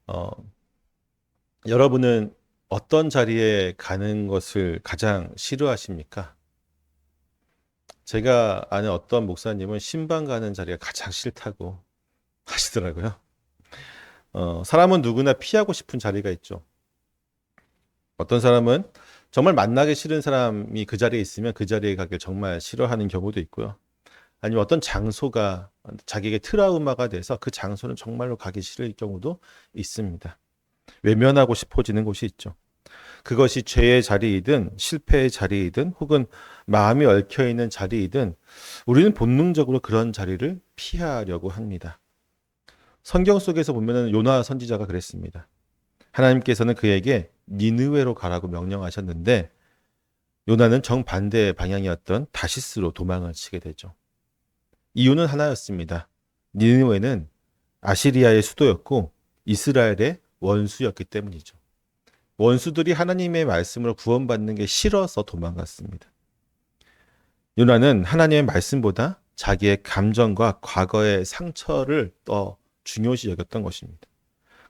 어, 여러분은 어떤 자리에 가는 것을 가장 싫어하십니까? 제가 아는 어떤 목사님은 신방 가는 자리가 가장 싫다고 하시더라고요. 사람은 누구나 피하고 싶은 자리가 있죠. 어떤 사람은 정말 만나기 싫은 사람이 그 자리에 있으면 그 자리에 가길 정말 싫어하는 경우도 있고요. 아니면 어떤 장소가 자기에게 트라우마가 돼서 그 장소는 정말로 가기 싫을 경우도 있습니다. 외면하고 싶어지는 곳이 있죠. 그것이 죄의 자리이든 실패의 자리이든 혹은 마음이 얽혀 있는 자리이든 우리는 본능적으로 그런 자리를 피하려고 합니다. 성경 속에서 보면은 요나 선지자가 그랬습니다. 하나님께서는 그에게 니느웨로 가라고 명령하셨는데 요나는 정반대의 방향이었던 다시스로 도망을 치게 되죠. 이유는 하나였습니다. 니느웨는 아시리아의 수도였고 이스라엘의 원수였기 때문이죠. 원수들이 하나님의 말씀을 구원받는 게 싫어서 도망갔습니다. 요나는 하나님의 말씀보다 자기의 감정과 과거의 상처를 더 중요시 여겼던 것입니다.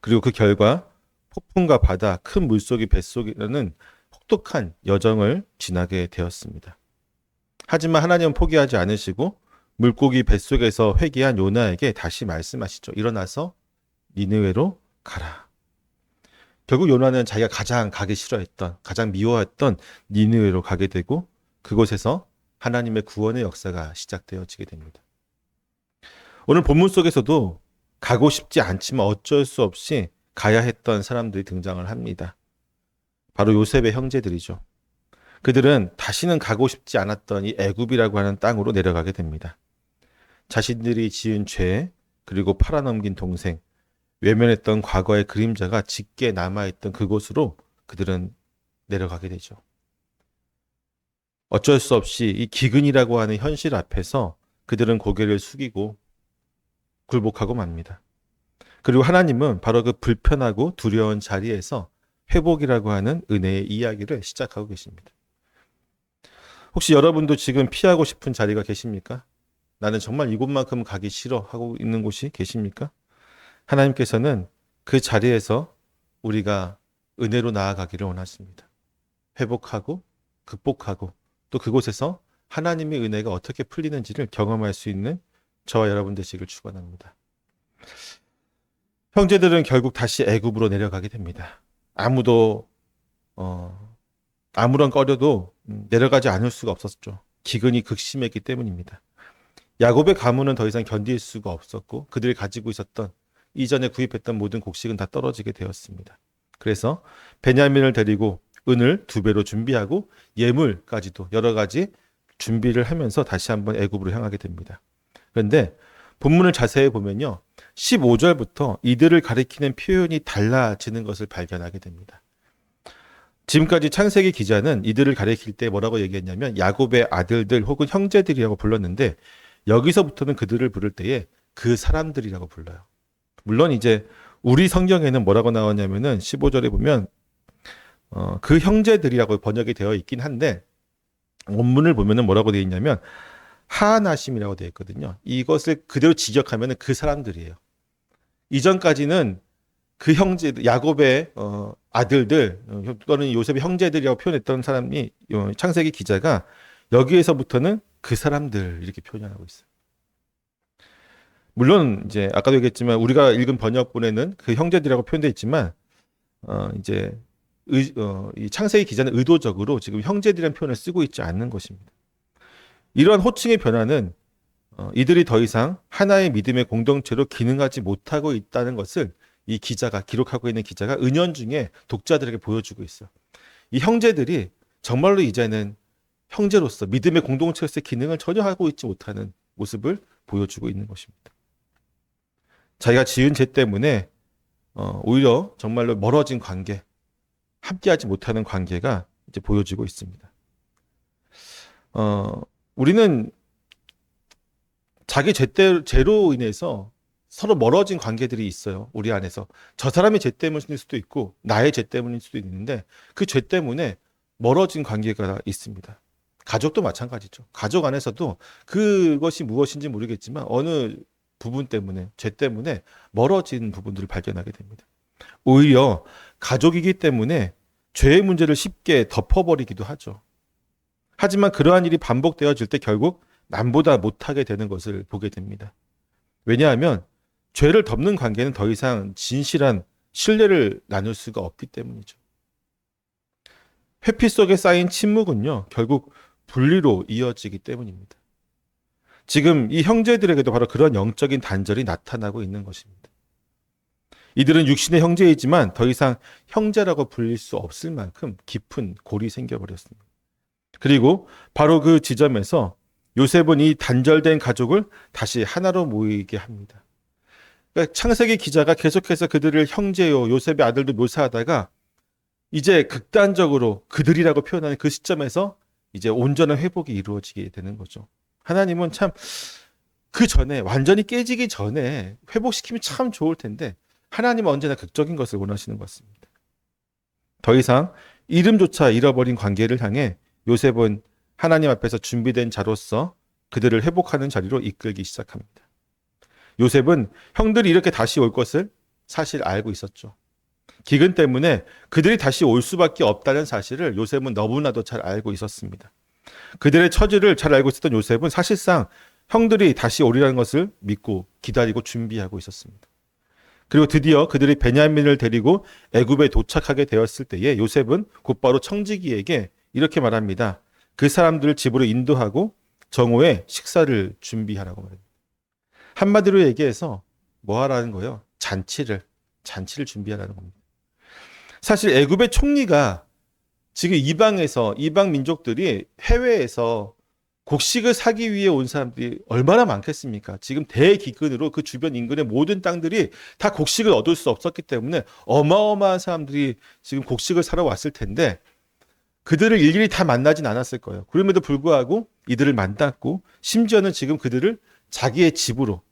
그리고 그 결과 폭풍과 바다, 큰 물속이 뱃속이라는 혹독한 여정을 지나게 되었습니다. 하지만 하나님은 포기하지 않으시고 물고기 뱃속에서 회개한 요나에게 다시 말씀하시죠. 일어나서 니느웨로 가라. 결국 요나는 자기가 가장 가기 싫어했던, 가장 미워했던 니느웨로 가게 되고 그곳에서 하나님의 구원의 역사가 시작되어지게 됩니다. 오늘 본문 속에서도 가고 싶지 않지만 어쩔 수 없이 가야 했던 사람들이 등장을 합니다. 바로 요셉의 형제들이죠. 그들은 다시는 가고 싶지 않았던 이 애굽이라고 하는 땅으로 내려가게 됩니다. 자신들이 지은 죄, 그리고 팔아넘긴 동생, 외면했던 과거의 그림자가 짙게 남아있던 그곳으로 그들은 내려가게 되죠. 어쩔 수 없이 이 기근이라고 하는 현실 앞에서 그들은 고개를 숙이고 굴복하고 맙니다. 그리고 하나님은 바로 그 불편하고 두려운 자리에서 회복이라고 하는 은혜의 이야기를 시작하고 계십니다. 혹시 여러분도 지금 피하고 싶은 자리가 계십니까? 나는 정말 이곳만큼 가기 싫어 하고 있는 곳이 계십니까? 하나님께서는 그 자리에서 우리가 은혜로 나아가기를 원하십니다. 회복하고 극복하고 또 그곳에서 하나님의 은혜가 어떻게 풀리는지를 경험할 수 있는 저와 여러분 되시길 축원합니다. 형제들은 결국 다시 애굽으로 내려가게 됩니다. 아무도 아무런 꺼려도 내려가지 않을 수가 없었죠. 기근이 극심했기 때문입니다. 야곱의 가문은 더 이상 견딜 수가 없었고 그들이 가지고 있었던 이전에 구입했던 모든 곡식은 다 떨어지게 되었습니다. 그래서 베냐민을 데리고 은을 2배로 준비하고 예물까지도 여러 가지 준비를 하면서 다시 한번 애굽으로 향하게 됩니다. 그런데 본문을 자세히 보면요. 15절부터 이들을 가리키는 표현이 달라지는 것을 발견하게 됩니다. 지금까지 창세기 기자는 이들을 가리킬 때 뭐라고 얘기했냐면 야곱의 아들들 혹은 형제들이라고 불렀는데 여기서부터는 그들을 부를 때에 그 사람들이라고 불러요. 물론 이제 우리 성경에는 뭐라고 나왔냐면은 15절에 보면 그 형제들이라고 번역이 되어 있긴 한데 원문을 보면은 뭐라고 되어 있냐면 하나심이라고 되어 있거든요. 이것을 그대로 직역하면은 그 사람들이에요. 이전까지는 그 형제 야곱의 아들들 또는 요셉의 형제들이라고 표현했던 사람이 창세기 기자가 여기에서부터는 그 사람들 이렇게 표현하고 있어요. 물론 이제 아까도 얘기했지만 우리가 읽은 번역본에는 그 형제들이라고 표현되어 있지만 이제 이 창세기 기자는 의도적으로 지금 형제들이라는 표현을 쓰고 있지 않는 것입니다. 이러한 호칭의 변화는 이들이 더 이상 하나의 믿음의 공동체로 기능하지 못하고 있다는 것을 이 기자가 기록하고 있는 기자가 은연중에 독자들에게 보여주고 있어요. 이 형제들이 정말로 이제는 형제로서 믿음의 공동체로서의 기능을 전혀 하고 있지 못하는 모습을 보여주고 있는 것입니다. 자기가 지은 죄 때문에 오히려 정말로 멀어진 관계, 함께하지 못하는 관계가 이제 보여지고 있습니다. 우리는 자기 죄로 인해서 서로 멀어진 관계들이 있어요. 우리 안에서. 저 사람의 죄 때문일 수도 있고 나의 죄 때문일 수도 있는데 그 죄 때문에 멀어진 관계가 있습니다. 가족도 마찬가지죠. 가족 안에서도 그것이 무엇인지 모르겠지만 어느 부분 때문에 죄 때문에 멀어진 부분들을 발견하게 됩니다. 오히려 가족이기 때문에 죄의 문제를 쉽게 덮어버리기도 하죠. 하지만 그러한 일이 반복되어질 때 결국 남보다 못하게 되는 것을 보게 됩니다. 왜냐하면 죄를 덮는 관계는 더 이상 진실한 신뢰를 나눌 수가 없기 때문이죠. 회피 속에 쌓인 침묵은요, 결국 분리로 이어지기 때문입니다. 지금 이 형제들에게도 바로 그런 영적인 단절이 나타나고 있는 것입니다. 이들은 육신의 형제이지만 더 이상 형제라고 불릴 수 없을 만큼 깊은 골이 생겨버렸습니다. 그리고 바로 그 지점에서 요셉은 이 단절된 가족을 다시 하나로 모이게 합니다. 그러니까 창세기 기자가 계속해서 그들을 형제요, 요셉의 아들도 묘사하다가 이제 극단적으로 그들이라고 표현하는 그 시점에서 이제 온전한 회복이 이루어지게 되는 거죠. 하나님은 참 그 전에 완전히 깨지기 전에 회복시키면 참 좋을 텐데 하나님은 언제나 극적인 것을 원하시는 것 같습니다. 더 이상 이름조차 잃어버린 관계를 향해 요셉은 하나님 앞에서 준비된 자로서 그들을 회복하는 자리로 이끌기 시작합니다. 요셉은 형들이 이렇게 다시 올 것을 사실 알고 있었죠. 기근 때문에 그들이 다시 올 수밖에 없다는 사실을 요셉은 너무나도 잘 알고 있었습니다. 그들의 처지를 잘 알고 있었던 요셉은 사실상 형들이 다시 오리라는 것을 믿고 기다리고 준비하고 있었습니다. 그리고 드디어 그들이 베냐민을 데리고 애굽에 도착하게 되었을 때에 요셉은 곧바로 청지기에게 이렇게 말합니다. 그 사람들을 집으로 인도하고 정오에 식사를 준비하라고 말합니다. 한마디로 얘기해서 뭐 하라는 거예요? 잔치를 준비하라는 겁니다. 사실 애굽의 총리가 지금 이방 민족들이 해외에서 곡식을 사기 위해 온 사람들이 얼마나 많겠습니까? 지금 대기근으로 그 주변 인근의 모든 땅들이 다 곡식을 얻을 수 없었기 때문에 어마어마한 사람들이 지금 곡식을 사러 왔을 텐데 그들을 일일이 다 만나진 않았을 거예요. 그럼에도 불구하고 이들을 만났고 심지어는 지금 그들을 자기의 집으로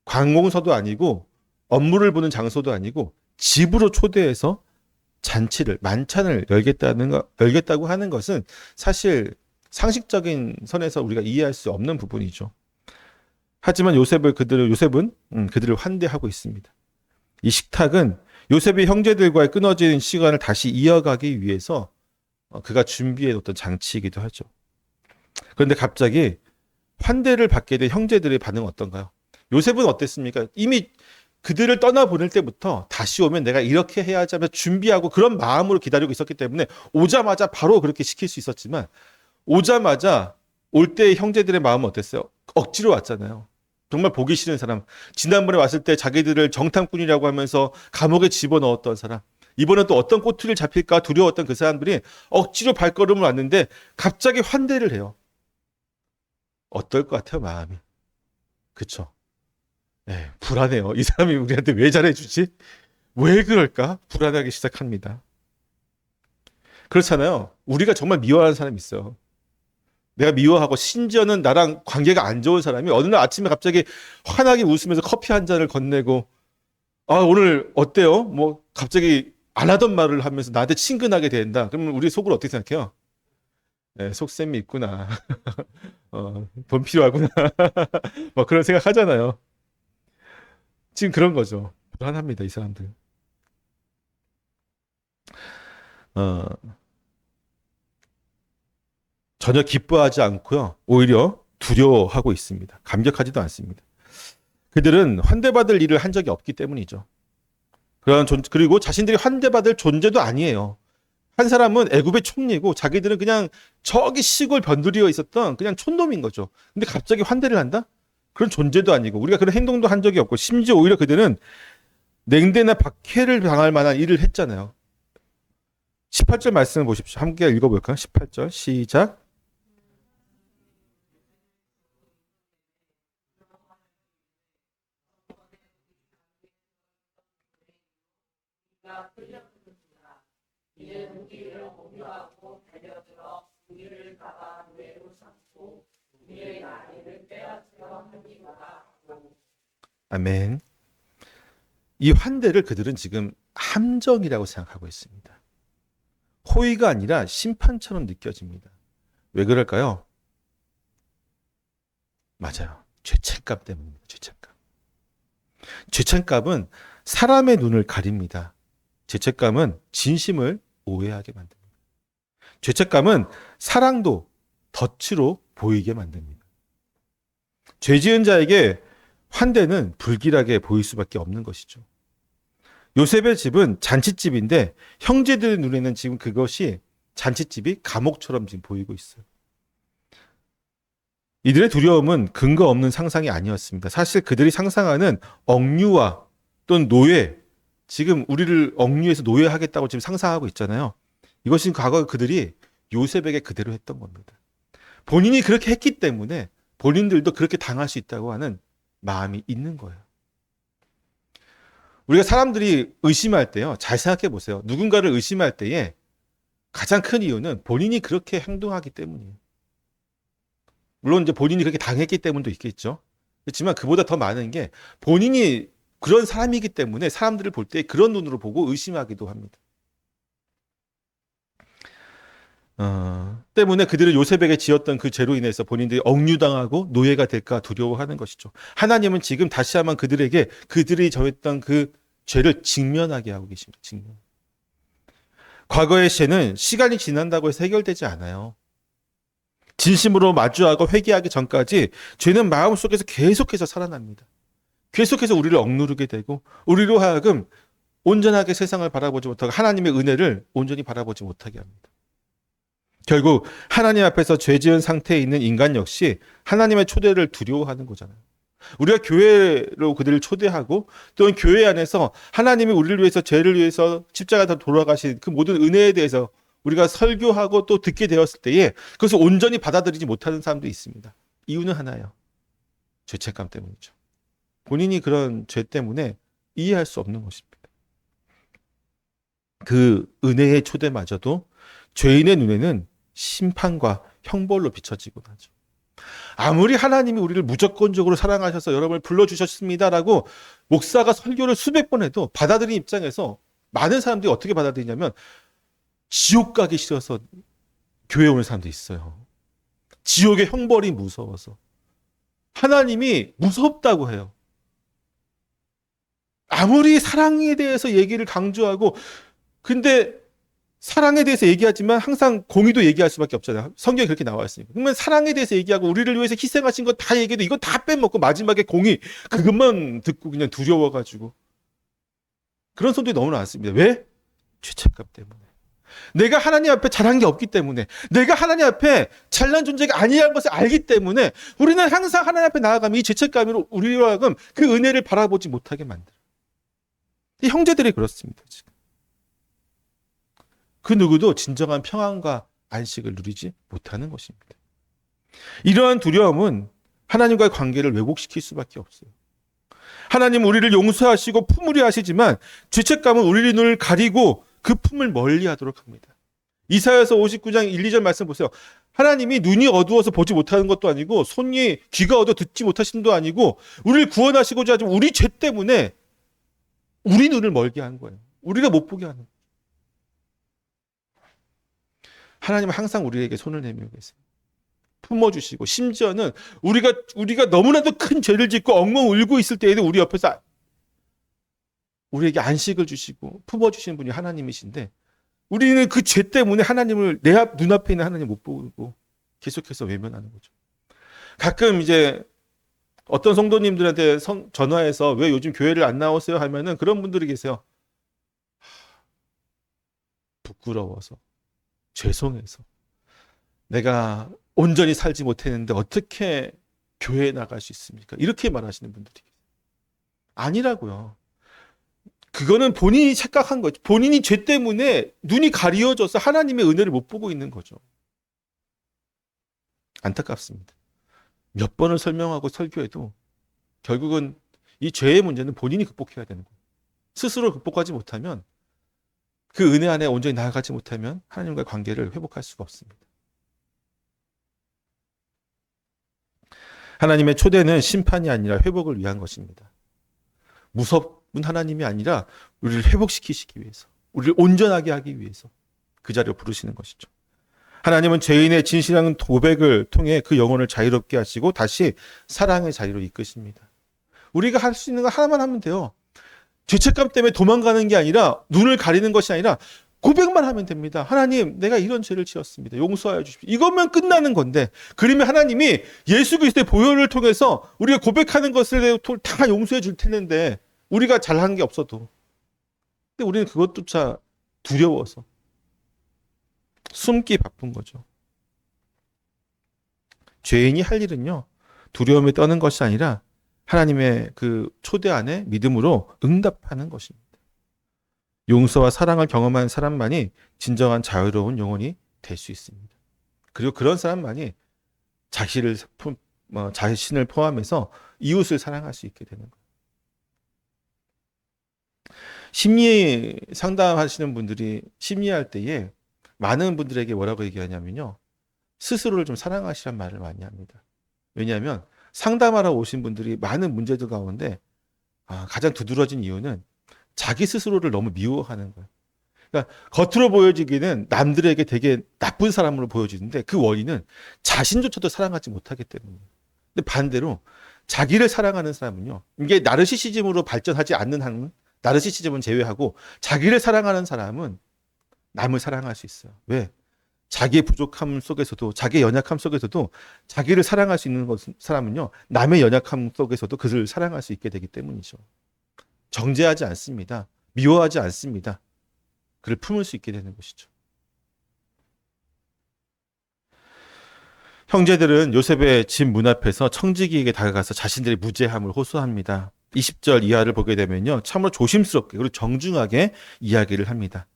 관공서도 아니고 업무를 보는 장소도 아니고 집으로 초대해서 만찬을 열겠다고 하는 것은 사실 상식적인 선에서 우리가 이해할 수 없는 부분이죠. 하지만 요셉은 그들을 환대하고 있습니다. 이 식탁은 요셉이 형제들과의 끊어진 시간을 다시 이어가기 위해서 그가 준비해 놓던 장치이기도 하죠. 그런데 갑자기 환대를 받게 된 형제들의 반응은 어떤가요? 요셉은 어땠습니까? 이미 그들을 떠나보낼 때부터 다시 오면 내가 이렇게 해야지 하며 준비하고 그런 마음으로 기다리고 있었기 때문에 오자마자 바로 그렇게 시킬 수 있었지만 오자마자 올 때의 형제들의 마음은 어땠어요? 억지로 왔잖아요. 정말 보기 싫은 사람. 지난번에 왔을 때 자기들을 정탐꾼이라고 하면서 감옥에 집어넣었던 사람. 이번엔 또 어떤 꼬투리를 잡힐까 두려웠던 그 사람들이 억지로 발걸음을 왔는데 갑자기 환대를 해요. 어떨 것 같아요, 마음이? 그쵸? 네, 불안해요. 이 사람이 우리한테 왜 잘해주지? 왜 그럴까? 불안하기 시작합니다. 그렇잖아요. 우리가 정말 미워하는 사람이 있어요. 내가 미워하고 심지어는 나랑 관계가 안 좋은 사람이 어느 날 아침에 갑자기 환하게 웃으면서 커피 한 잔을 건네고 오늘 어때요? 뭐 갑자기 안 하던 말을 하면서 나한테 친근하게 된다. 그러면 우리 속으로 어떻게 생각해요? 네, 속셈이 있구나. 돈 필요하구나. 뭐 그런 생각 하잖아요. 지금 그런 거죠. 불안합니다, 이 사람들. 어, 전혀 기뻐하지 않고요. 오히려 두려워하고 있습니다. 감격하지도 않습니다. 그들은 환대받을 일을 한 적이 없기 때문이죠. 그리고 자신들이 환대받을 존재도 아니에요. 한 사람은 애굽의 총리고 자기들은 그냥 저기 시골 변두리에 있었던 그냥 촌놈인 거죠. 근데 갑자기 환대를 한다? 그런 존재도 아니고 우리가 그런 행동도 한 적이 없고 심지어 오히려 그들은 냉대나 박해를 당할 만한 일을 했잖아요. 18절 말씀을 보십시오. 함께 읽어볼까요? 18절 시작. 아멘. 이 환대를 그들은 지금 함정이라고 생각하고 있습니다. 호의가 아니라 심판처럼 느껴집니다. 왜 그럴까요? 맞아요. 죄책감 때문입니다. 죄책감. 죄책감은 사람의 눈을 가립니다. 죄책감은 진심을 오해하게 만듭니다. 죄책감은 사랑도 덫으로 보이게 만듭니다. 죄 지은 자에게 환대는 불길하게 보일 수밖에 없는 것이죠. 요셉의 집은 잔칫집인데 형제들의 눈에는 지금 그것이 잔칫집이 감옥처럼 지금 보이고 있어요. 이들의 두려움은 근거 없는 상상이 아니었습니다. 사실 그들이 상상하는 억류와 또는 노예, 지금 우리를 억류해서 노예하겠다고 지금 상상하고 있잖아요. 이것은 과거 그들이 요셉에게 그대로 했던 겁니다. 본인이 그렇게 했기 때문에 본인들도 그렇게 당할 수 있다고 하는 마음이 있는 거예요. 우리가 사람들이 의심할 때요, 잘 생각해 보세요. 누군가를 의심할 때에 가장 큰 이유는 본인이 그렇게 행동하기 때문이에요. 물론 이제 본인이 그렇게 당했기 때문도 있겠죠. 그렇지만 그보다 더 많은 게 본인이 그런 사람이기 때문에 사람들을 볼 때 그런 눈으로 보고 의심하기도 합니다. 때문에 그들은 요셉에게 지었던 그 죄로 인해서 본인들이 억류당하고 노예가 될까 두려워하는 것이죠. 하나님은 지금 다시 한번 그들에게 그들이 저했던 그 죄를 직면하게 하고 계십니다. 직면. 과거의 죄는 시간이 지난다고 해서 해결되지 않아요. 진심으로 마주하고 회개하기 전까지 죄는 마음속에서 계속해서 살아납니다. 계속해서 우리를 억누르게 되고 우리로 하여금 온전하게 세상을 바라보지 못하고 하나님의 은혜를 온전히 바라보지 못하게 합니다. 결국 하나님 앞에서 죄 지은 상태에 있는 인간 역시 하나님의 초대를 두려워하는 거잖아요. 우리가 교회로 그들을 초대하고 또는 교회 안에서 하나님이 우리를 위해서 죄를 위해서 십자가에 돌아가신 그 모든 은혜에 대해서 우리가 설교하고 또 듣게 되었을 때에 그것을 온전히 받아들이지 못하는 사람도 있습니다. 이유는 하나예요. 죄책감 때문이죠. 본인이 그런 죄 때문에 이해할 수 없는 것입니다. 그 은혜의 초대마저도 죄인의 눈에는 심판과 형벌로 비춰지고 나죠. 아무리 하나님이 우리를 무조건적으로 사랑하셔서 여러분을 불러주셨습니다라고 목사가 설교를 수백 번 해도 받아들이는 입장에서 많은 사람들이 어떻게 받아들이냐면 지옥 가기 싫어서 교회 오는 사람도 있어요. 지옥의 형벌이 무서워서. 하나님이 무섭다고 해요. 아무리 사랑에 대해서 얘기를 강조하고 근데 사랑에 대해서 얘기하지만 항상 공의도 얘기할 수밖에 없잖아요. 성경에 그렇게 나와 있으니까. 그러면 사랑에 대해서 얘기하고 우리를 위해서 희생하신 거 다 얘기해도 이건 다 빼먹고 마지막에 공의 그것만 듣고 그냥 두려워가지고 그런 손들이 너무 많습니다. 왜? 죄책감 때문에. 내가 하나님 앞에 잘한 게 없기 때문에 내가 하나님 앞에 잘난 존재가 아니라는 것을 알기 때문에 우리는 항상 하나님 앞에 나아가면 이 죄책감으로 우리로 하여금 그 은혜를 바라보지 못하게 만들어요. 이 형제들이 그렇습니다. 지금. 그 누구도 진정한 평안과 안식을 누리지 못하는 것입니다. 이러한 두려움은 하나님과의 관계를 왜곡시킬 수밖에 없어요. 하나님 우리를 용서하시고 품으려 하시지만 죄책감은 우리의 눈을 가리고 그 품을 멀리하도록 합니다. 이사야서 59장 1, 2절 말씀 보세요. 하나님이 눈이 어두워서 보지 못하는 것도 아니고 손이 귀가 어두워 듣지 못하시는 것도 아니고 우리를 구원하시고자 하지만 우리 죄 때문에 우리 눈을 멀게 한 거예요. 우리가 못 보게 하는 거예요. 하나님은 항상 우리에게 손을 내밀고 계세요. 품어주시고 심지어는 우리가 너무나도 큰 죄를 짓고 엉엉 울고 있을 때에도 우리 옆에서 우리에게 안식을 주시고 품어주시는 분이 하나님이신데 우리는 그 죄 때문에 하나님을 내 눈앞에 있는 하나님 못 보고 계속해서 외면하는 거죠. 가끔 이제 어떤 성도님들한테 전화해서 왜 요즘 교회를 안 나오세요 하면은 그런 분들이 계세요. 부끄러워서 죄송해서 내가 온전히 살지 못했는데 어떻게 교회에 나갈 수 있습니까? 이렇게 말하시는 분들이 계세요. 아니라고요. 그거는 본인이 착각한 거죠. 본인이 죄 때문에 눈이 가리워져서 하나님의 은혜를 못 보고 있는 거죠. 안타깝습니다. 몇 번을 설명하고 설교해도 결국은 이 죄의 문제는 본인이 극복해야 되는 거예요. 스스로 극복하지 못하면 그 은혜 안에 온전히 나아가지 못하면 하나님과의 관계를 회복할 수가 없습니다. 하나님의 초대는 심판이 아니라 회복을 위한 것입니다. 무섭은 하나님이 아니라 우리를 회복시키시기 위해서, 우리를 온전하게 하기 위해서 그 자리로 부르시는 것이죠. 하나님은 죄인의 진실한 고백을 통해 그 영혼을 자유롭게 하시고 다시 사랑의 자리로 이끄십니다. 우리가 할 수 있는 거 하나만 하면 돼요. 죄책감 때문에 도망가는 게 아니라 눈을 가리는 것이 아니라 고백만 하면 됩니다. 하나님, 내가 이런 죄를 지었습니다. 용서하여 주십시오. 이것만 끝나는 건데, 그러면 하나님이 예수 그리스도의 보혈을 통해서 우리가 고백하는 것을 다 용서해 줄 텐데, 우리가 잘한 게 없어도. 근데 우리는 그것조차 두려워서 숨기 바쁜 거죠. 죄인이 할 일은요, 두려움에 떠는 것이 아니라 하나님의 그 초대 안에 믿음으로 응답하는 것입니다. 용서와 사랑을 경험한 사람만이 진정한 자유로운 영혼이 될 수 있습니다. 그리고 그런 사람만이 자신을 포함해서 이웃을 사랑할 수 있게 되는 거예요. 심리 상담하시는 분들이 심리할 때에 많은 분들에게 뭐라고 얘기하냐면요. 스스로를 좀 사랑하시란 말을 많이 합니다. 왜냐하면 상담하러 오신 분들이 많은 문제들 가운데 가장 두드러진 이유는 자기 스스로를 너무 미워하는 거예요. 그러니까 겉으로 보여지기는 남들에게 되게 나쁜 사람으로 보여지는데 그 원인은 자신조차도 사랑하지 못하기 때문이에요. 근데 반대로 자기를 사랑하는 사람은요. 이게 나르시시즘으로 발전하지 않는 한, 나르시시즘은 제외하고 자기를 사랑하는 사람은 남을 사랑할 수 있어요. 왜? 자기의 부족함 속에서도, 자기의 연약함 속에서도 자기를 사랑할 수 있는 사람은요. 남의 연약함 속에서도 그를 사랑할 수 있게 되기 때문이죠. 정죄하지 않습니다. 미워하지 않습니다. 그를 품을 수 있게 되는 것이죠. 형제들은 요셉의 집 문 앞에서 청지기에게 다가가서 자신들의 무죄함을 호소합니다. 20절 이하를 보게 되면요. 참으로 조심스럽게 그리고 정중하게 이야기를 합니다.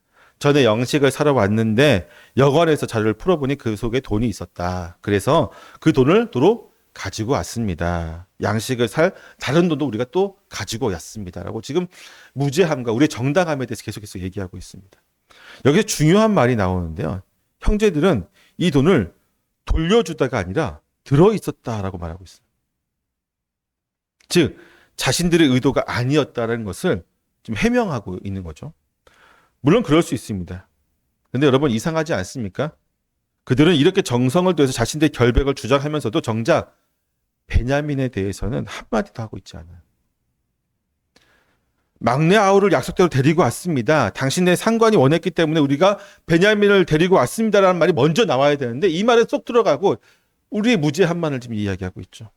전에 양식을 사러 왔는데 여관에서 자료를 풀어보니 그 속에 돈이 있었다. 그래서 그 돈을 도로 가지고 왔습니다. 양식을 살 다른 돈도 우리가 또 가지고 왔습니다. 라고 지금 무죄함과 우리의 정당함에 대해서 계속해서 얘기하고 있습니다. 여기서 중요한 말이 나오는데요. 형제들은 이 돈을 돌려주다가 아니라 들어있었다라고 말하고 있어요. 즉 자신들의 의도가 아니었다는 것을 지금 해명하고 있는 거죠. 물론 그럴 수 있습니다. 그런데 여러분 이상하지 않습니까? 그들은 이렇게 정성을 들여서 자신들의 결백을 주장하면서도 정작 베냐민에 대해서는 한마디도 하고 있지 않아요. 막내 아우를 약속대로 데리고 왔습니다. 당신의 상관이 원했기 때문에 우리가 베냐민을 데리고 왔습니다라는 말이 먼저 나와야 되는데 이 말에 쏙 들어가고 우리의 무죄함만을 지금 이야기하고 있죠.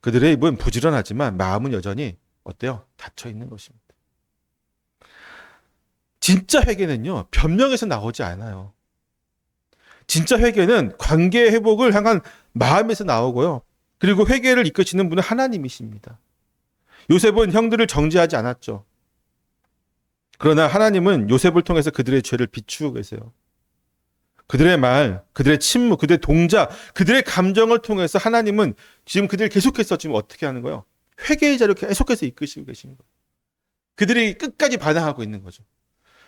그들의 입은 부지런하지만 마음은 여전히 어때요? 닫혀 있는 것입니다. 진짜 회개는요, 변명에서 나오지 않아요. 진짜 회개는 관계 회복을 향한 마음에서 나오고요. 그리고 회개를 이끄시는 분은 하나님이십니다. 요셉은 형들을 정죄하지 않았죠. 그러나 하나님은 요셉을 통해서 그들의 죄를 비추고 계세요. 그들의 말, 그들의 침묵, 그들의 동작, 그들의 감정을 통해서 하나님은 지금 그들을 계속해서 지금 어떻게 하는 거예요? 회개의 자리로 계속해서 이끄시고 계시는 거예요. 그들이 끝까지 반항하고 있는 거죠.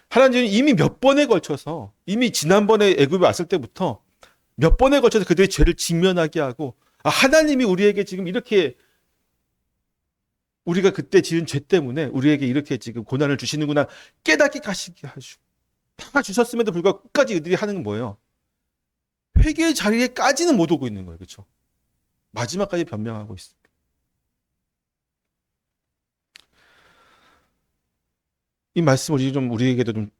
하나님은 이미 몇 번에 걸쳐서 이미 지난번에 애굽에 왔을 때부터 몇 번에 걸쳐서 그들의 죄를 직면하게 하고 하나님이 우리에게 지금 이렇게 우리가 그때 지은 죄 때문에 우리에게 이렇게 지금 고난을 주시는구나 깨닫게 하시게 하시고 다 주셨음에도 불구하고 끝까지 그들이 하는 건 뭐예요? 회개의 자리에까지는 못 오고 있는 거예요. 그렇죠? 마지막까지 변명하고 있습니다. 이 말씀 우리에게도 좀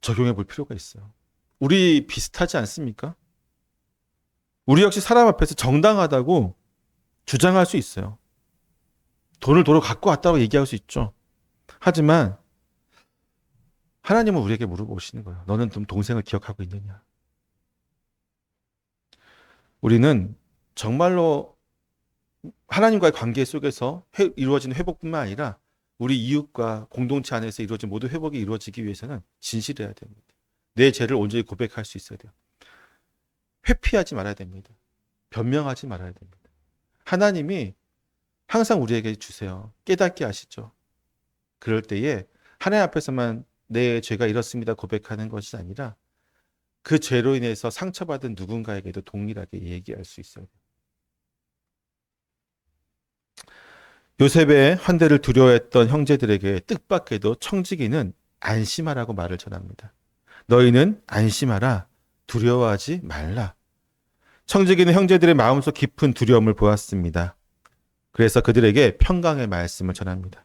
적용해 볼 필요가 있어요. 우리 비슷하지 않습니까? 우리 역시 사람 앞에서 정당하다고 주장할 수 있어요. 돈을 도로 갖고 왔다고 얘기할 수 있죠. 하지만 하나님은 우리에게 물어보시는 거예요. 너는 좀 동생을 기억하고 있느냐? 우리는 정말로 하나님과의 관계 속에서 이루어지는 회복뿐만 아니라 우리 이웃과 공동체 안에서 이루어진 모든 회복이 이루어지기 위해서는 진실해야 됩니다. 내 죄를 온전히 고백할 수 있어야 돼요. 회피하지 말아야 됩니다. 변명하지 말아야 됩니다. 하나님이 항상 우리에게 주세요. 깨닫게 하시죠. 그럴 때에 하나님 앞에서만 내 죄가 이렇습니다 고백하는 것이 아니라 그 죄로 인해서 상처받은 누군가에게도 동일하게 얘기할 수 있어요. 요셉의 환대를 두려워했던 형제들에게 뜻밖에도 청지기는 안심하라고 말을 전합니다. 너희는 안심하라. 두려워하지 말라. 청지기는 형제들의 마음속 깊은 두려움을 보았습니다. 그래서 그들에게 평강의 말씀을 전합니다.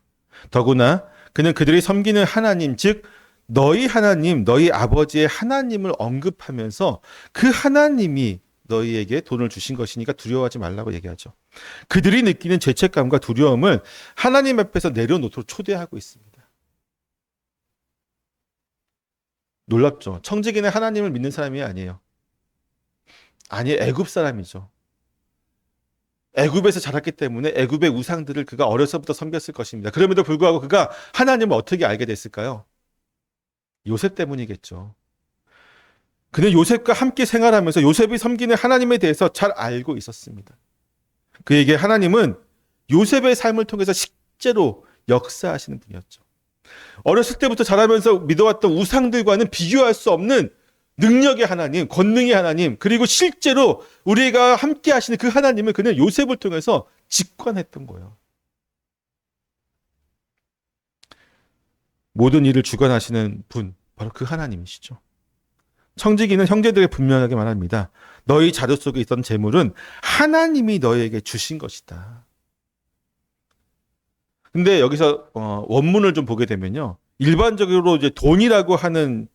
더구나 그는 그들이 섬기는 하나님, 즉 너희 하나님, 너희 아버지의 하나님을 언급하면서 그 하나님이 너희에게 돈을 주신 것이니까 두려워하지 말라고 얘기하죠. 그들이 느끼는 죄책감과 두려움을 하나님 앞에서 내려놓도록 초대하고 있습니다. 놀랍죠. 청지기는 하나님을 믿는 사람이 아니에요. 아니, 애굽 사람이죠. 애굽에서 자랐기 때문에 애굽의 우상들을 그가 어려서부터 섬겼을 것입니다. 그럼에도 불구하고 그가 하나님을 어떻게 알게 됐을까요? 요셉 때문이겠죠. 그는 요셉과 함께 생활하면서 요셉이 섬기는 하나님에 대해서 잘 알고 있었습니다. 그에게 하나님은 요셉의 삶을 통해서 실제로 역사하시는 분이었죠. 어렸을 때부터 자라면서 믿어왔던 우상들과는 비교할 수 없는 능력의 하나님, 권능의 하나님, 그리고 실제로 우리가 함께 하시는 그 하나님을 그는 요셉을 통해서 직관했던 거예요. 모든 일을 주관하시는 분, 바로 그 하나님이시죠. 청지기는 형제들에게 분명하게 말합니다. 너희 자료 속에 있던 재물은 하나님이 너희에게 주신 것이다. 근데 여기서 원문을 좀 보게 되면요. 일반적으로 이제 돈이라고 하는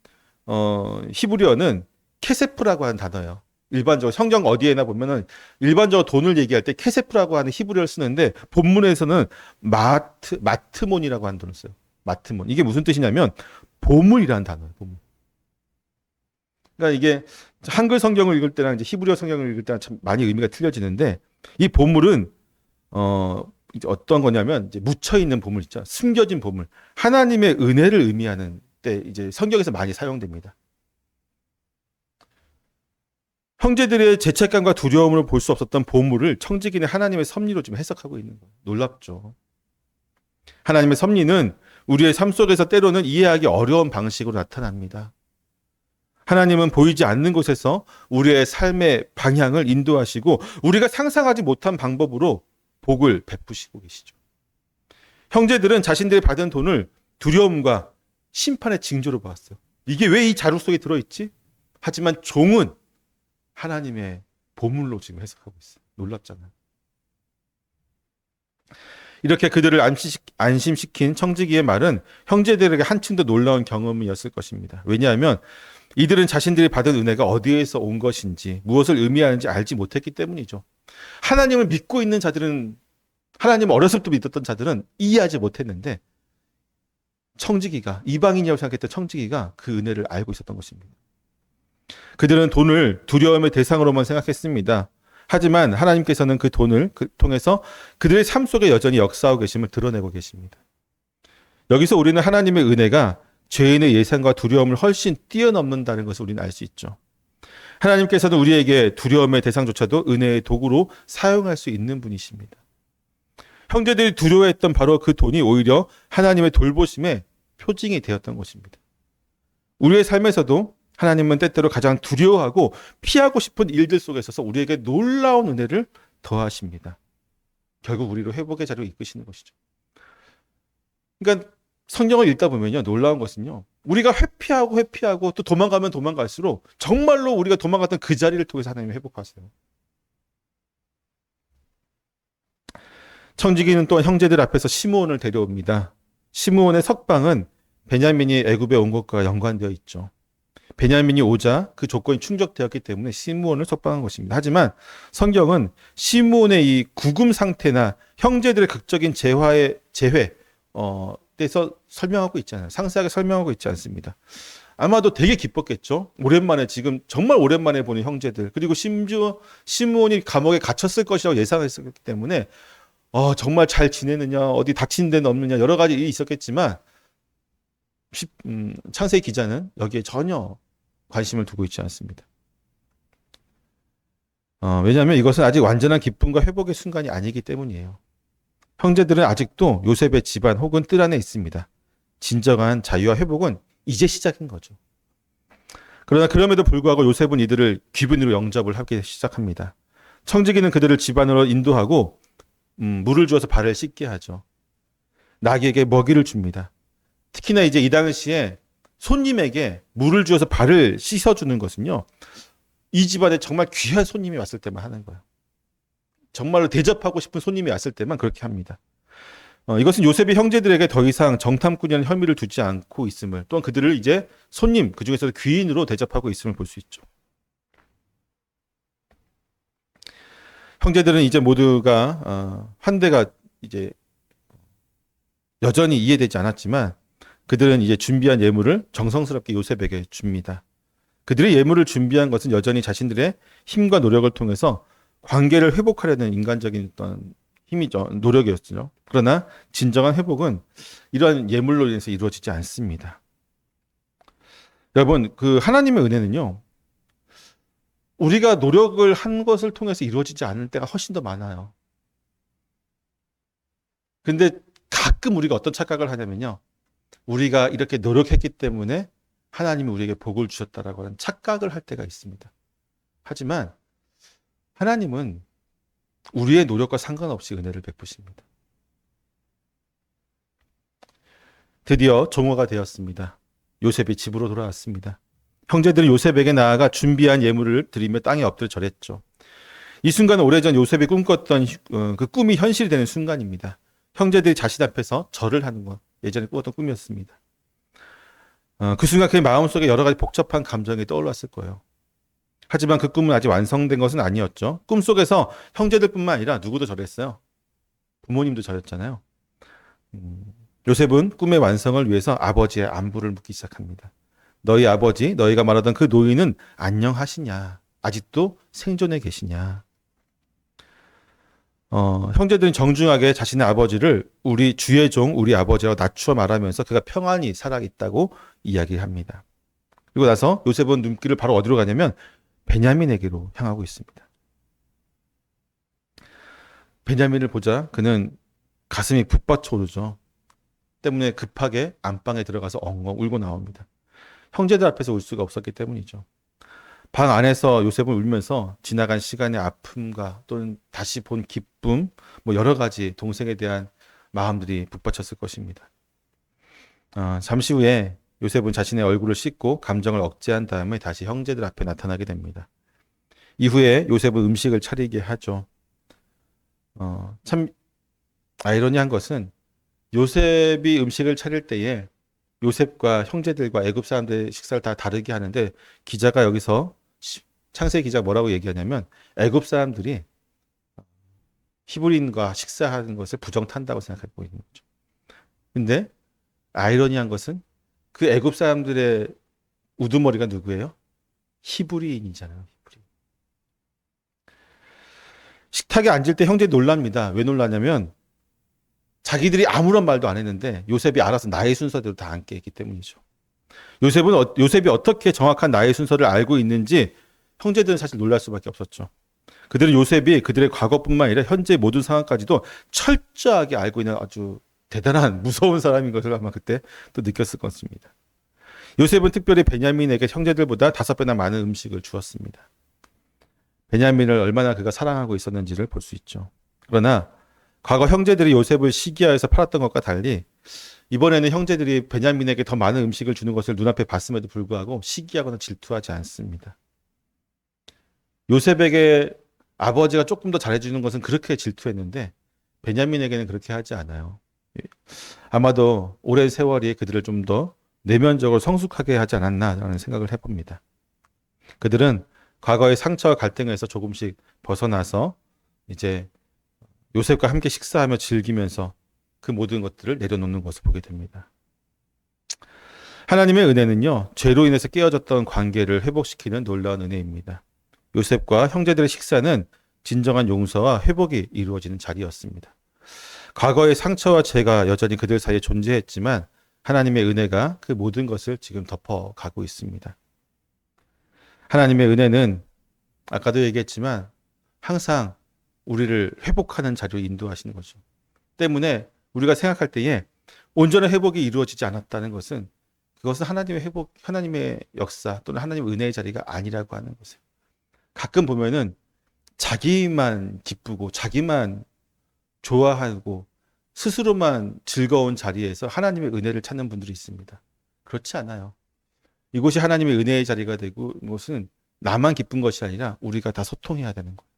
히브리어는 케세프라고 하는 단어예요. 일반적으로 성경 어디에나 보면은 일반적으로 돈을 얘기할 때 케세프라고 하는 히브리어를 쓰는데 본문에서는 마트몬이라고 하는 돈을 써요. 마트몬. 이게 무슨 뜻이냐면 보물이라는 단어예요. 보물. 그러니까 이게 한글 성경을 읽을 때랑 이제 히브리어 성경을 읽을 때랑 참 많이 의미가 틀려지는데 이 보물은 이제 어떤 거냐면 이제 묻혀 있는 보물 있죠. 숨겨진 보물. 하나님의 은혜를 의미하는 때 이제 성경에서 많이 사용됩니다. 형제들의 죄책감과 두려움을 볼 수 없었던 보물을 청지기는 하나님의 섭리로 좀 해석하고 있는 거예요. 놀랍죠. 하나님의 섭리는 우리의 삶 속에서 때로는 이해하기 어려운 방식으로 나타납니다. 하나님은 보이지 않는 곳에서 우리의 삶의 방향을 인도하시고 우리가 상상하지 못한 방법으로 복을 베푸시고 계시죠. 형제들은 자신들이 받은 돈을 두려움과 심판의 징조로 보았어요. 이게 왜 이 자루 속에 들어있지? 하지만 종은 하나님의 보물로 지금 해석하고 있어요. 놀랍잖아요. 이렇게 그들을 안심시킨 청지기의 말은 형제들에게 한층 더 놀라운 경험이었을 것입니다. 왜냐하면 이들은 자신들이 받은 은혜가 어디에서 온 것인지 무엇을 의미하는지 알지 못했기 때문이죠. 하나님을 믿고 있는 자들은 하나님을 어렸을 때 믿었던 자들은 이해하지 못했는데 청지기가 이방인이라고 생각했던 청지기가 그 은혜를 알고 있었던 것입니다. 그들은 돈을 두려움의 대상으로만 생각했습니다. 하지만 하나님께서는 그 돈을 통해서 그들의 삶 속에 여전히 역사하고 계심을 드러내고 계십니다. 여기서 우리는 하나님의 은혜가 죄인의 예상과 두려움을 훨씬 뛰어넘는다는 것을 우리는 알 수 있죠. 하나님께서는 우리에게 두려움의 대상조차도 은혜의 도구로 사용할 수 있는 분이십니다. 형제들이 두려워했던 바로 그 돈이 오히려 하나님의 돌보심의 표징이 되었던 것입니다. 우리의 삶에서도 하나님은 때때로 가장 두려워하고 피하고 싶은 일들 속에 있어서 우리에게 놀라운 은혜를 더하십니다. 결국 우리로 회복의 자리로 이끄시는 것이죠. 그러니까 성경을 읽다 보면요, 놀라운 것은요, 우리가 회피하고 또 도망가면 도망갈수록 정말로 우리가 도망갔던 그 자리를 통해서 하나님이 회복하세요. 청지기는 또한 형제들 앞에서 시므온을 데려옵니다. 시므온의 석방은 베냐민이 애굽에 온 것과 연관되어 있죠. 베냐민이 오자 그 조건이 충족되었기 때문에 시므온을 석방한 것입니다. 하지만 성경은 시므온의 이 구금 상태나 형제들의 극적인 재회 대해서 설명하고 있잖아요. 상세하게 설명하고 있지 않습니다. 아마도 되게 기뻤겠죠. 오랜만에 지금 정말 오랜만에 보는 형제들, 그리고 심지어 시므온이 감옥에 갇혔을 것이라고 예상했기 때문에 정말 잘 지내느냐, 어디 다친 데는 없느냐, 여러 가지 일이 있었겠지만 창세기 기자는 여기에 전혀 관심을 두고 있지 않습니다. 왜냐하면 이것은 아직 완전한 기쁨과 회복의 순간이 아니기 때문이에요. 형제들은 아직도 요셉의 집안 혹은 뜰 안에 있습니다. 진정한 자유와 회복은 이제 시작인 거죠. 그러나 그럼에도 불구하고 요셉은 이들을 귀빈으로 영접을 하기 시작합니다. 청지기는 그들을 집안으로 인도하고 물을 주어서 발을 씻게 하죠. 나귀에게 먹이를 줍니다. 특히나 이제 이 당시에 손님에게 물을 주어서 발을 씻어주는 것은요, 이 집안에 정말 귀한 손님이 왔을 때만 하는 거예요. 정말로 대접하고 싶은 손님이 왔을 때만 그렇게 합니다. 이것은 요셉이 형제들에게 더 이상 정탐꾼이라는 혐의를 두지 않고 있음을, 또한 그들을 이제 손님, 그 중에서도 귀인으로 대접하고 있음을 볼 수 있죠. 형제들은 이제 모두가 환대가 이제 여전히 이해되지 않았지만 그들은 이제 준비한 예물을 정성스럽게 요셉에게 줍니다. 그들의 예물을 준비한 것은 여전히 자신들의 힘과 노력을 통해서 관계를 회복하려는 인간적인 어떤 힘이죠. 노력이었죠. 그러나 진정한 회복은 이러한 예물로 인해서 이루어지지 않습니다. 여러분, 그 하나님의 은혜는요, 우리가 노력을 한 것을 통해서 이루어지지 않을 때가 훨씬 더 많아요. 근데 가끔 우리가 어떤 착각을 하냐면요, 우리가 이렇게 노력했기 때문에 하나님이 우리에게 복을 주셨다라고 하는 착각을 할 때가 있습니다. 하지만 하나님은 우리의 노력과 상관없이 은혜를 베푸십니다. 드디어 종호가 되었습니다. 요셉이 집으로 돌아왔습니다. 형제들은 요셉에게 나아가 준비한 예물을 드리며 땅에 엎드려 절했죠. 이 순간은 오래전 요셉이 꿈꿨던 그 꿈이 현실이 되는 순간입니다. 형제들이 자신 앞에서 절을 하는 것, 예전에 꾸었던 꿈이었습니다. 그 순간 그의 마음속에 여러 가지 복잡한 감정이 떠올랐을 거예요. 하지만 그 꿈은 아직 완성된 것은 아니었죠. 꿈속에서 형제들뿐만 아니라 누구도 절했어요. 부모님도 절했잖아요. 요셉은 꿈의 완성을 위해서 아버지의 안부를 묻기 시작합니다. 너희 아버지, 너희가 말하던 그 노인은 안녕하시냐? 아직도 생존해 계시냐? 형제들은 정중하게 자신의 아버지를 우리 주의 종, 우리 아버지라고 낮추어 말하면서 그가 평안히 살아있다고 이야기합니다. 그리고 나서 요셉은 눈길을 바로 어디로 가냐면 베냐민에게로 향하고 있습니다. 베냐민을 보자 그는 가슴이 북받쳐 오르죠. 때문에 급하게 안방에 들어가서 엉엉 울고 나옵니다. 형제들 앞에서 울 수가 없었기 때문이죠. 방 안에서 요셉은 울면서 지나간 시간의 아픔과 또는 다시 본 기쁨, 뭐 여러 가지 동생에 대한 마음들이 북받쳤을 것입니다. 잠시 후에 요셉은 자신의 얼굴을 씻고 감정을 억제한 다음에 다시 형제들 앞에 나타나게 됩니다. 이후에 요셉은 음식을 차리게 하죠. 참 아이러니한 것은 요셉이 음식을 차릴 때에 요셉과 형제들과 애굽 사람들의 식사를 다 다르게 하는데 기자가 여기서 창세기 기자가 뭐라고 얘기하냐면 애굽 사람들이 히브리인과 식사하는 것을 부정탄다고 생각하고 있는 거죠. 근데 아이러니한 것은 그 애굽 사람들의 우두머리가 누구예요? 히브리인이잖아요. 히브리. 식탁에 앉을 때 형제들이 놀랍니다. 왜 놀라냐면 자기들이 아무런 말도 안 했는데 요셉이 알아서 나의 순서대로 다 앉게 했기 때문이죠. 요셉이 어떻게 정확한 나의 순서를 알고 있는지 형제들은 사실 놀랄 수밖에 없었죠. 그들은 요셉이 그들의 과거뿐만 아니라 현재 모든 상황까지도 철저하게 알고 있는 아주 대단한 무서운 사람인 것을 아마 그때 또 느꼈을 것입니다. 요셉은 특별히 베냐민에게 형제들보다 5배나 많은 음식을 주었습니다. 베냐민을 얼마나 그가 사랑하고 있었는지를 볼 수 있죠. 그러나 과거 형제들이 요셉을 시기하여서 팔았던 것과 달리 이번에는 형제들이 베냐민에게 더 많은 음식을 주는 것을 눈앞에 봤음에도 불구하고 시기하거나 질투하지 않습니다. 요셉에게 아버지가 조금 더 잘해주는 것은 그렇게 질투했는데 베냐민에게는 그렇게 하지 않아요. 아마도 오랜 세월이 그들을 좀 더 내면적으로 성숙하게 하지 않았나라는 생각을 해봅니다. 그들은 과거의 상처와 갈등에서 조금씩 벗어나서 이제 요셉과 함께 식사하며 즐기면서 그 모든 것들을 내려놓는 것을 보게 됩니다. 하나님의 은혜는요, 죄로 인해서 깨어졌던 관계를 회복시키는 놀라운 은혜입니다. 요셉과 형제들의 식사는 진정한 용서와 회복이 이루어지는 자리였습니다. 과거의 상처와 죄가 여전히 그들 사이에 존재했지만 하나님의 은혜가 그 모든 것을 지금 덮어가고 있습니다. 하나님의 은혜는 아까도 얘기했지만 항상 우리를 회복하는 자리로 인도하시는 거죠. 때문에 우리가 생각할 때에 온전한 회복이 이루어지지 않았다는 것은 그것은 하나님의 역사 또는 하나님의 은혜의 자리가 아니라고 하는 것이에요. 가끔 보면은 자기만 기쁘고 자기만 좋아하고 스스로만 즐거운 자리에서 하나님의 은혜를 찾는 분들이 있습니다. 그렇지 않아요. 이곳이 하나님의 은혜의 자리가 되고 이것은 나만 기쁜 것이 아니라 우리가 다 소통해야 되는 거예요.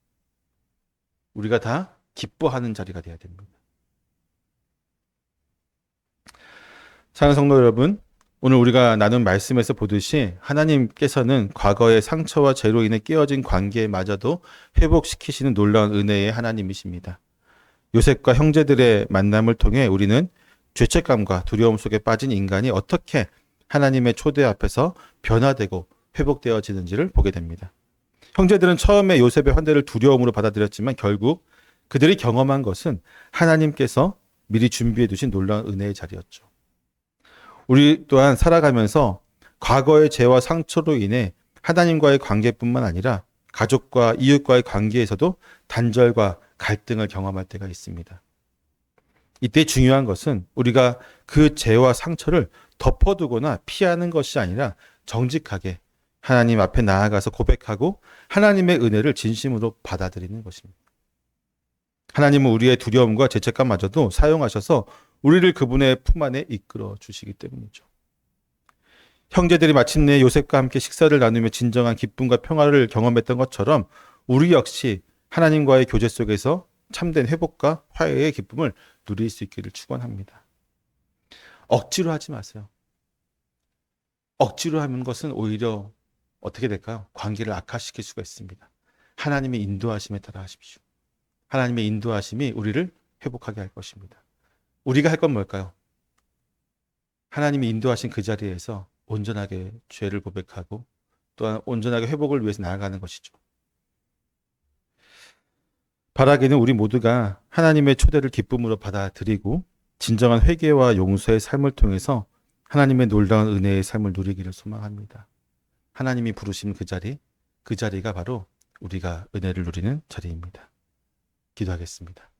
우리가 다 기뻐하는 자리가 되어야 됩니다. 사랑하는 성도 여러분, 오늘 우리가 나눈 말씀에서 보듯이 하나님께서는 과거의 상처와 죄로 인해 깨어진 관계마저도 회복시키시는 놀라운 은혜의 하나님이십니다. 요셉과 형제들의 만남을 통해 우리는 죄책감과 두려움 속에 빠진 인간이 어떻게 하나님의 초대 앞에서 변화되고 회복되어지는지를 보게 됩니다. 형제들은 처음에 요셉의 환대를 두려움으로 받아들였지만 결국 그들이 경험한 것은 하나님께서 미리 준비해 두신 놀라운 은혜의 자리였죠. 우리 또한 살아가면서 과거의 죄와 상처로 인해 하나님과의 관계뿐만 아니라 가족과 이웃과의 관계에서도 단절과 갈등을 경험할 때가 있습니다. 이때 중요한 것은 우리가 그 죄와 상처를 덮어두거나 피하는 것이 아니라 정직하게 하나님 앞에 나아가서 고백하고 하나님의 은혜를 진심으로 받아들이는 것입니다. 하나님은 우리의 두려움과 죄책감마저도 사용하셔서 우리를 그분의 품 안에 이끌어 주시기 때문이죠. 형제들이 마침내 요셉과 함께 식사를 나누며 진정한 기쁨과 평화를 경험했던 것처럼 우리 역시 하나님과의 교제 속에서 참된 회복과 화해의 기쁨을 누릴 수 있기를 축원합니다. 억지로 하지 마세요. 억지로 하는 것은 오히려 어떻게 될까요? 관계를 악화시킬 수가 있습니다. 하나님의 인도하심에 따라 하십시오. 하나님의 인도하심이 우리를 회복하게 할 것입니다. 우리가 할 건 뭘까요? 하나님이 인도하신 그 자리에서 온전하게 죄를 고백하고 또한 온전하게 회복을 위해서 나아가는 것이죠. 바라기는 우리 모두가 하나님의 초대를 기쁨으로 받아들이고 진정한 회개와 용서의 삶을 통해서 하나님의 놀라운 은혜의 삶을 누리기를 소망합니다. 하나님이 부르신 그 자리가 바로 우리가 은혜를 누리는 자리입니다. 기도하겠습니다.